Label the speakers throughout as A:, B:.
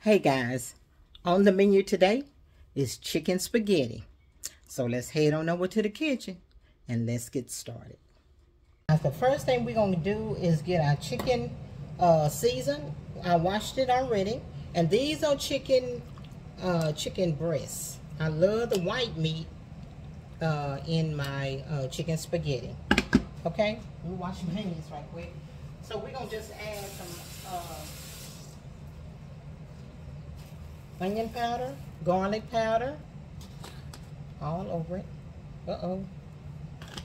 A: Hey guys, on the menu today is chicken spaghetti. So let's head on over to the kitchen and let's get started. Now, the first thing we're going to do is get our chicken seasoned. I washed it already. And these are chicken breasts. I love the white meat in my chicken spaghetti. Okay, let me wash my hands right quick. So we're going to just add some onion powder, garlic powder, all over it.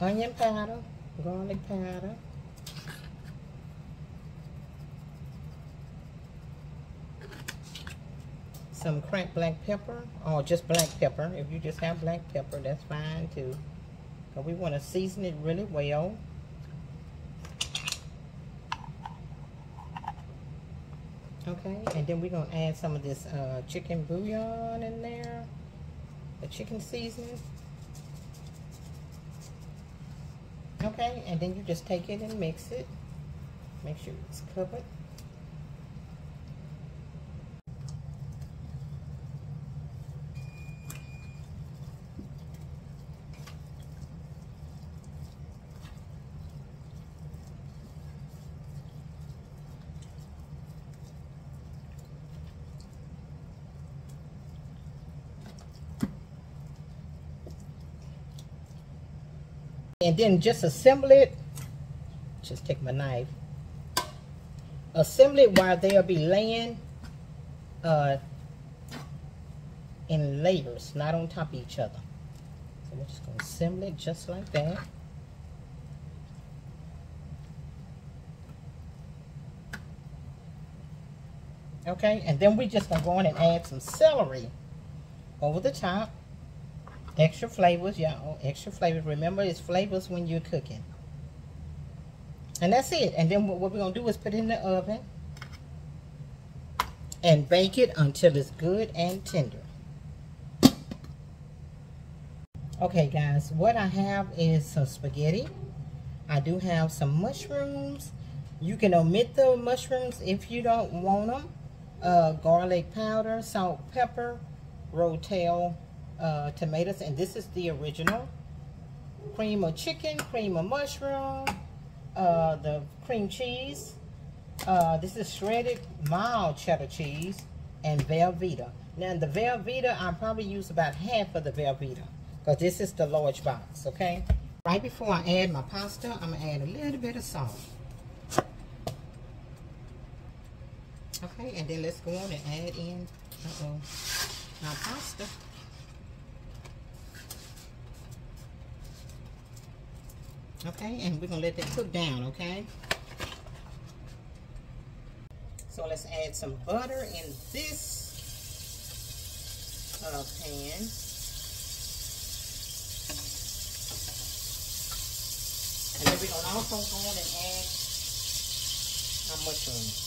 A: Onion powder, garlic powder. Some cracked black pepper, or just black pepper. If you just have black pepper, that's fine too. But we want to season it really well. Okay, and then we're going to add some of this chicken bouillon in there, the chicken seasoning. Okay, and then you just take it and mix it. Make sure it's covered. And then just assemble it. Just take my knife. Assemble it while they'll be laying in layers, not on top of each other. So we're just going to assemble it just like that. Okay, and then we're just going to go in and add some celery over the top. Extra flavors, y'all. Extra flavors. Remember, it's flavors when you're cooking. And that's it. And then what we're going to do is put it in the oven and bake it until it's good and tender. Okay, guys. What I have is some spaghetti. I do have some mushrooms. You can omit the mushrooms if you don't want them. Garlic powder, salt, pepper, rotel, tomatoes, and this is the original. Cream of chicken, cream of mushroom, the cream cheese. This is shredded mild cheddar cheese and Velveeta. Now the Velveeta, I probably use about half of the Velveeta because this is the large box, okay? Right before I add my pasta, I'm gonna add a little bit of salt. Okay, and then let's go on and add in my pasta. Okay, and we're gonna let that cook down, okay? So let's add some butter in this pan. And then we're gonna also go on and add our mushrooms.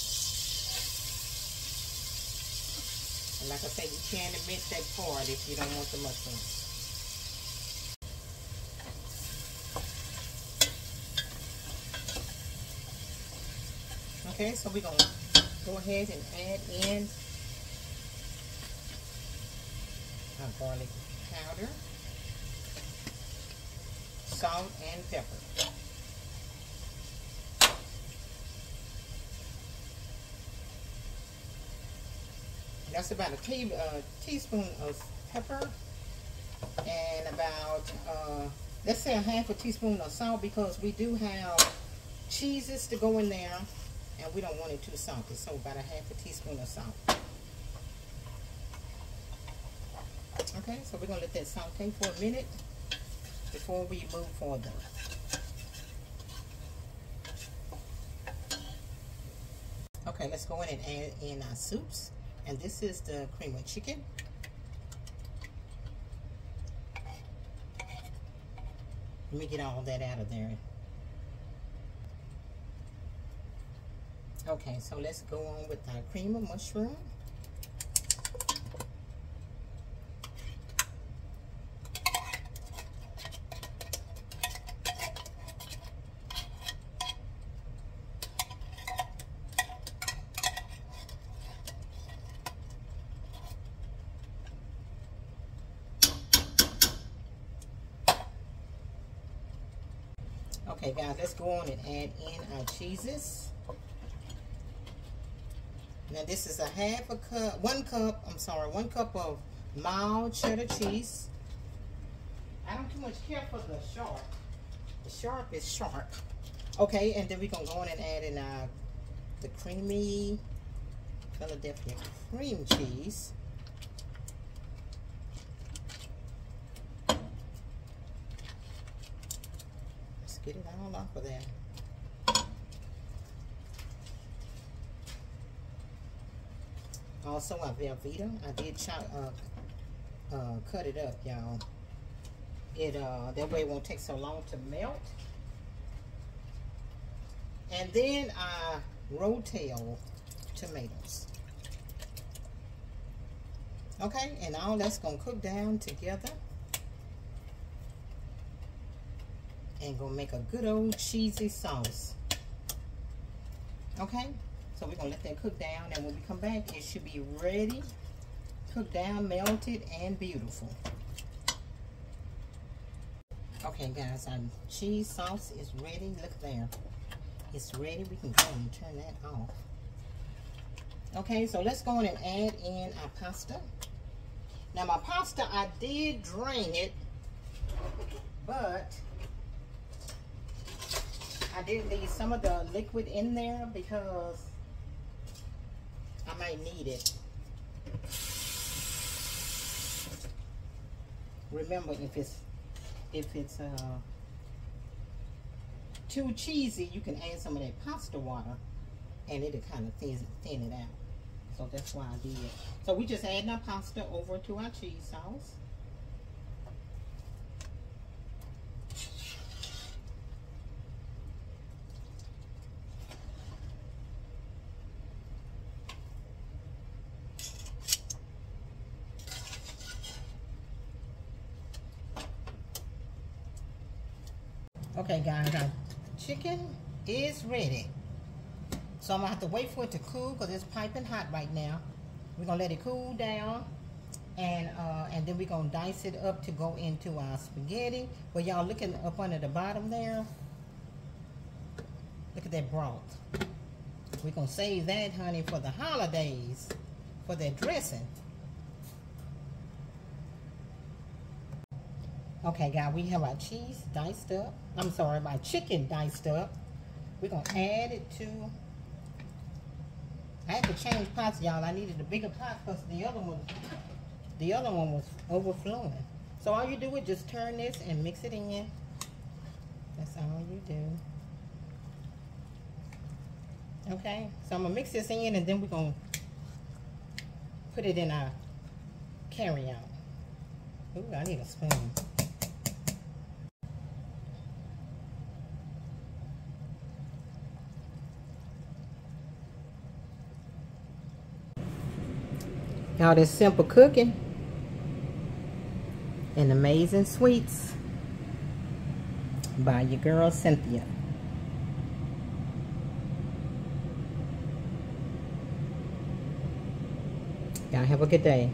A: And like I said, you can omit that part if you don't want the mushrooms. Okay, so we're going to go ahead and add in our garlic powder, salt, and pepper. That's about a teaspoon of pepper and about, let's say a half a teaspoon of salt because we do have cheeses to go in there. And we don't want it too salty, so about a half a teaspoon of salt. Okay, so we're going to let that saute for a minute before we move further. Okay, let's go in and add in our soups. And this is the cream of chicken. Let me get all that out of there. Okay, so let's go on with our cream of mushroom. Okay, guys, let's go on and add in our cheeses. Now this is one cup of mild cheddar cheese. I don't too much care for the sharp. The sharp is sharp. Okay, and then we're gonna go on and add in the creamy Philadelphia cream cheese. Let's get it all off of there. Also, our Velveeta, I did cut it up, y'all. That way it won't take so long to melt. And then our Rotel tomatoes. Okay, and all that's gonna cook down together and gonna make a good old cheesy sauce. Okay. So we're going to let that cook down, and when we come back, it should be ready, cooked down, melted, and beautiful. Okay, guys, our cheese sauce is ready. Look there. It's ready. We can go and turn that off. Okay, so let's go on and add in our pasta. Now, my pasta, I did drain it, but I did leave some of the liquid in there because I might need it. Remember, if it's too cheesy, you can add some of that pasta water, and it'll kind of thin it out. So that's why I did. So we just adding our pasta over to our cheese sauce. Okay, guys, our chicken is ready. So I'm gonna have to wait for it to cool because it's piping hot right now. We're gonna let it cool down, and then we're gonna dice it up to go into our spaghetti. But y'all looking up under the bottom there, look at that broth. We're gonna save that, honey, for the holidays, for that dressing. Okay, guys, we have our cheese diced up. I'm sorry, my chicken diced up. We're gonna add it to. I had to change pots, y'all. I needed a bigger pot because the other one was overflowing. So all you do is just turn this and mix it in. That's all you do. Okay, so I'm gonna mix this in, and then we're gonna put it in our carry-out. Ooh, I need a spoon. All this simple cooking and amazing sweets by your girl Cynthia. Y'all have a good day.